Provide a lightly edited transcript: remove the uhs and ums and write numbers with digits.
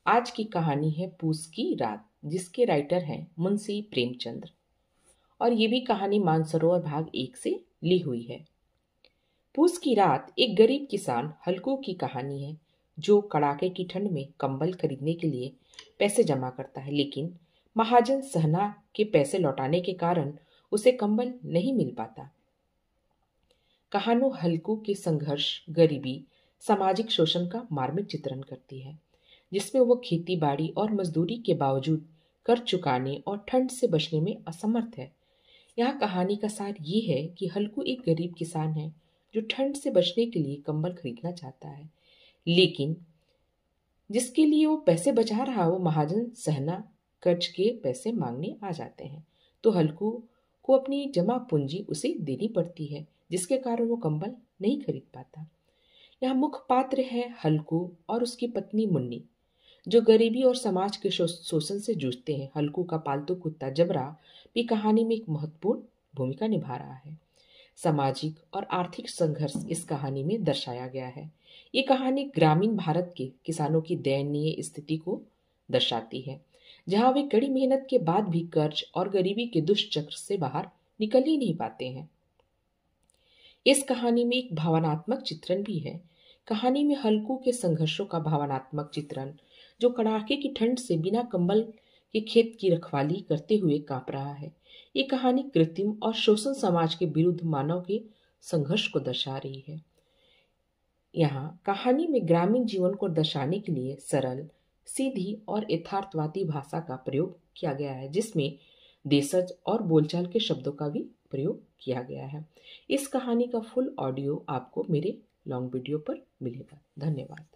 आज की कहानी है पूस की रात, जिसके राइटर हैं मुंशी प्रेमचंद। और ये भी कहानी मानसरोवर भाग 1 से ली हुई है। पूस की रात एक गरीब किसान हल्कू की कहानी है, जो कड़ाके की ठंड में कंबल खरीदने के लिए पैसे जमा करता है, लेकिन महाजन सहना के पैसे लौटाने के कारण उसे कंबल नहीं मिल पाता। कहानी हल्कू के संघर्ष, गरीबी, सामाजिक शोषण का मार्मिक चित्रण करती है, जिसमें वो खेती बाड़ी और मजदूरी के बावजूद कर चुकाने और ठंड से बचने में असमर्थ है। यह कहानी का सार ये है कि हल्कू एक गरीब किसान है जो ठंड से बचने के लिए कंबल खरीदना चाहता है, लेकिन जिसके लिए वो पैसे बचा रहा वो महाजन सहना कर्ज के पैसे मांगने आ जाते हैं, तो हल्कू को अपनी जमा पूंजी उसे देनी पड़ती है, जिसके कारण वो कंबल नहीं खरीद पाता। यहाँ मुख्य पात्र है हल्कू और उसकी पत्नी मुन्नी, जो गरीबी और समाज के शोषण से जूझते हैं। हल्कू का पालतू कुत्ता जबरा भी कहानी में एक महत्वपूर्ण भूमिका निभा रहा है। सामाजिक और आर्थिक संघर्ष इस कहानी में दर्शाया गया है। ये कहानी ग्रामीण भारत के किसानों की दयनीय स्थिति को दर्शाती है, जहां वे कड़ी मेहनत के बाद भी कर्ज और गरीबी के दुष्चक्र से बाहर निकल ही नहीं पाते हैं। इस कहानी में एक भावनात्मक चित्रण भी है। कहानी में हल्कू के संघर्षों का भावनात्मक चित्रण, जो कड़ाके की ठंड से बिना कंबल के खेत की रखवाली करते हुए कांप रहा है। ये कहानी कृत्रिम और शोषण समाज के विरुद्ध मानव के संघर्ष को दर्शा रही है। यहाँ कहानी में ग्रामीण जीवन को दर्शाने के लिए सरल, सीधी और यथार्थवादी भाषा का प्रयोग किया गया है, जिसमें देशज और बोलचाल के शब्दों का भी प्रयोग किया गया है। इस कहानी का फुल ऑडियो आपको मेरे लॉन्ग वीडियो पर मिलेगा। धन्यवाद।